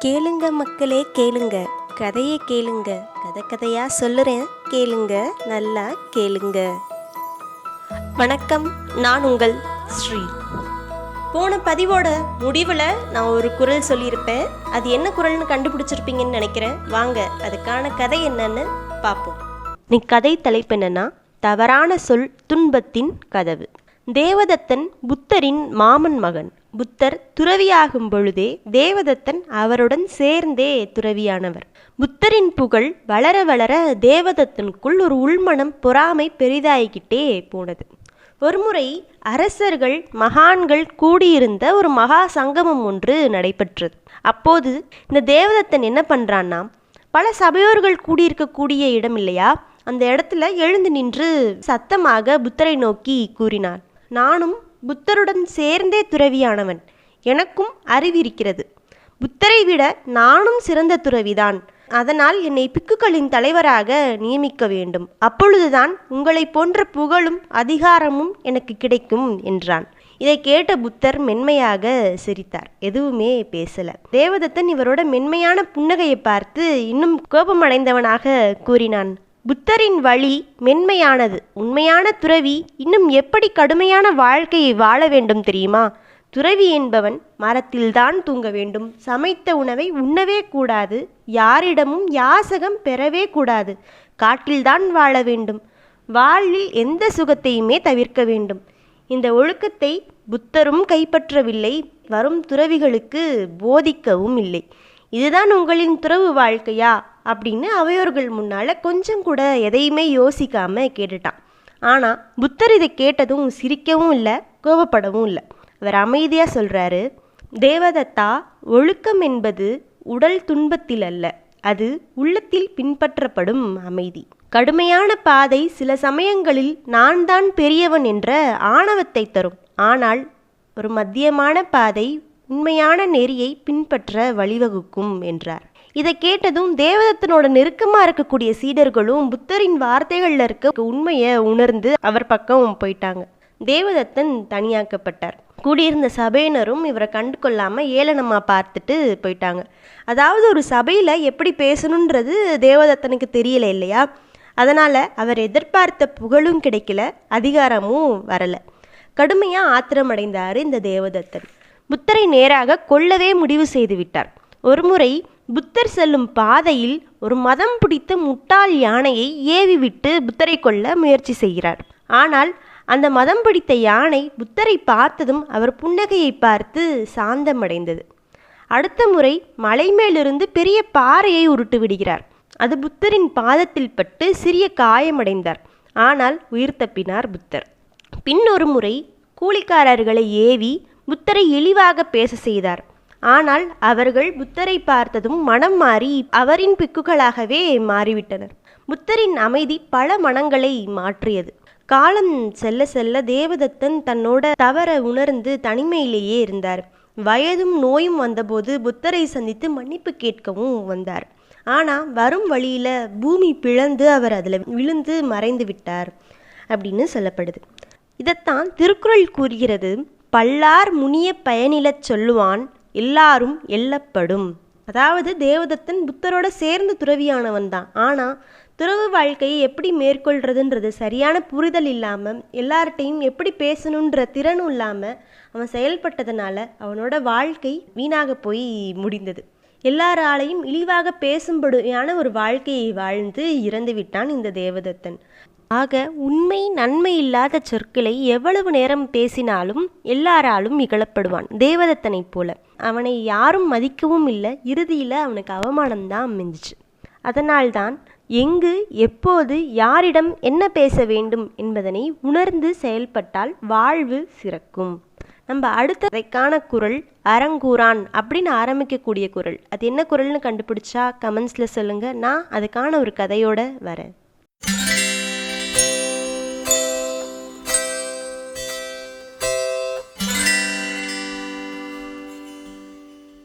கேளுங்க மக்களே கேளுங்க, கதையை கேளுங்க, கதை கதையாக சொல்லுறேன் கேளுங்க, நல்லா கேளுங்க. வணக்கம், நான் உங்கள் ஸ்ரீ. போன பதிவோட முடிவில் நான் ஒரு குறள் சொல்லியிருப்பேன். அது என்ன குறள்னு கண்டுபிடிச்சிருப்பீங்கன்னு நினைக்கிறேன். வாங்க அதுக்கான கதை என்னன்னு பார்ப்போம். நீ கதை தலைப்பு என்னன்னா, தவறான சொல் துன்பத்தின் கதவு. தேவதத்தன் புத்தரின் மாமன் மகன். புத்தர் துறவியாகும் பொழுதே தேவதத்தன் அவருடன் சேர்ந்தே துறவியானவர். புத்தரின் புகழ் வளர வளர தேவதத்தனுக்குள் ஒரு உள்மனம் பொறாமை பெரிதாகிக்கிட்டே போனது. ஒருமுறை அரசர்கள் மகான்கள் கூடியிருந்த ஒரு மகா சங்கமம் ஒன்று நடைபெற்றது. அப்போது இந்த தேவதத்தன் என்ன பண்றான்னா, பல சபையோர்கள் கூடியிருக்கக்கூடிய இடம் இல்லையா, அந்த இடத்துல எழுந்து நின்று சத்தமாக புத்தரை நோக்கி கூறினார், நானும் புத்தருடன் சேர்ந்தே துறவியானவன். எனக்கும் அறிவிருக்கிறது. புத்தரை விட நானும் சிறந்த துறவிதான். அதனால் என்னை பிக்குகளின் தலைவராக நியமிக்க வேண்டும். அப்பொழுதுதான் உங்களை போன்ற புகழும் அதிகாரமும் எனக்கு கிடைக்கும் என்றான். இதை கேட்ட புத்தர் மென்மையாக சிரித்தார். எதுவுமே பேசல. தேவதத்தன் இவரோட மென்மையான புன்னகையை பார்த்து இன்னும் கோபமடைந்தவனாக கூறினான், புத்தரின் வழி மென்மையானது. உண்மையான துறவி இன்னும் எப்படி கடுமையான வாழ்க்கையை வாழ வேண்டும் தெரியுமா? துறவி என்பவன் மரத்தில்தான் தூங்க வேண்டும், சமைத்த உணவை உண்ணவே கூடாது, யாரிடமும் யாசகம் பெறவே கூடாது, காட்டில்தான் வாழ வேண்டும், வாழ்வில் எந்த சுகத்தையுமே தவிர்க்க வேண்டும். இந்த ஒழுக்கத்தை புத்தரும் கைப்பற்றவில்லை, வரும் துறவிகளுக்கு போதிக்கவும் இல்லை. இதுதான் உங்களின் துறவு வாழ்க்கையா அப்படின்னு அவையோர்கள் முன்னால் கொஞ்சம் கூட எதையுமே யோசிக்காம கேட்டுட்டான். ஆனால் புத்தர் இதை கேட்டதும் சிரிக்கவும் இல்லை, கோபப்படவும் இல்லை. அவர் அமைதியாக சொல்கிறாரு, தேவதத்தா, ஒழுக்கம் என்பது உடல் துன்பத்தில் அல்ல, அது உள்ளத்தில் பின்பற்றப்படும் அமைதி. கடுமையான பாதை சில சமயங்களில் நான் தான் பெரியவன் என்ற ஆணவத்தை தரும். ஆனால் ஒரு மத்தியமான பாதை உண்மையான நெறியை பின்பற்ற வழிவகுக்கும் என்றார். இதை கேட்டதும் தேவதத்தனோட நெருக்கமாக இருக்கக்கூடிய சீடர்களும் புத்தரின் வார்த்தைகளில் இருக்க உண்மையை உணர்ந்து அவர் பக்கம் போயிட்டாங்க. தேவதத்தன் தனியாக்கப்பட்டார். கூடியிருந்த சபையினரும் இவரை கண்டு கொள்ளாமல் ஏளனமாக பார்த்துட்டு போயிட்டாங்க. அதாவது ஒரு சபையில் எப்படி பேசணுன்றது தேவதத்தனுக்கு தெரியல இல்லையா, அதனால் அவர் எதிர்பார்த்த புகழும் கிடைக்கல, அதிகாரமும் வரலை. கடுமையாக ஆத்திரமடைந்தார் இந்த தேவதத்தன். புத்தரை நேராக கொல்லவே முடிவு செய்து விட்டார். ஒருமுறை புத்தர் செல்லும் பாதையில் ஒரு மதம் பிடித்த முட்டாள் யானையை ஏவி விட்டு புத்தரை கொல்ல முயற்சி செய்கிறார். ஆனால் அந்த மதம் பிடித்த யானை புத்தரை பார்த்ததும் அவர் புன்னகையை பார்த்து சாந்தமடைந்தது. அடுத்த முறை மலை மேலிருந்து பெரிய பாறையை உருட்டு விடுகிறார். அது புத்தரின் பாதத்தில் பட்டு சிறிய காயமடைந்தார். ஆனால் உயிர் தப்பினார் புத்தர். பின்னொரு முறை கூலிக்காரர்களை ஏவி புத்தரை இழிவாக பேச செய்தார். ஆனால் அவர்கள் புத்தரை பார்த்ததும் மனம் மாறி அவரின் பிக்குகளாகவே மாறிவிட்டனர். புத்தரின் அமைதி பல மனங்களை மாற்றியது. காலம் செல்ல செல்ல தேவதத்தன் தன்னோட தவற உணர்ந்து தனிமையிலேயே இருந்தார். வயதும் நோயும் வந்தபோது புத்தரை சந்தித்து மன்னிப்பு கேட்கவும் வந்தார். ஆனால் வரும் வழியில் பூமி பிளந்து அவர் அதில் விழுந்து மறைந்து விட்டார் அப்படின்னு சொல்லப்படுது. இதைத்தான் திருக்குறள் கூறுகிறது, பல்லார் முனிய பயனிலச் சொல்லுவான் எல்லாரும் எல்லப்படும். அதாவது தேவதத்தன் புத்தரோட சேர்ந்து துறவியானவன் தான். ஆனால் துறவு வாழ்க்கையை எப்படி மேற்கொள்றதுன்றது சரியான புரிதல் இல்லாமல், எல்லார்ட்டையும் எப்படி பேசணுன்ற திறனும் இல்லாமல் அவன் செயல்பட்டதுனால அவனோட வாழ்க்கை வீணாக போய் முடிந்தது. எல்லாராலையும் இழிவாக பேசும்படியான ஒரு வாழ்க்கையை வாழ்ந்து இறந்து விட்டான் இந்த தேவதத்தன். ஆக உண்மை நன்மை இல்லாத சொற்களை எவ்வளவு நேரம் பேசினாலும் எல்லாராலும் இகழப்படுவான் தேவதத்தனை போல. அவனை யாரும் மதிக்கவும் இல்லை. இறுதியில் அவனுக்கு அவமானம்தான் அமைஞ்சிச்சு. அதனால்தான் எங்கு எப்போது யாரிடம் என்ன பேச வேண்டும் என்பதனை உணர்ந்து செயல்பட்டால் வாழ்வு சிறக்கும். நம்ம அடுத்ததைக்கான குறள் அறங்கூறான் அப்படின்னு ஆரம்பிக்கக்கூடிய குறள். அது என்ன குறள்னு கண்டுபிடிச்சா கமெண்ட்ஸில் சொல்லுங்கள். நான் அதுக்கான ஒரு கதையோடு வரேன்.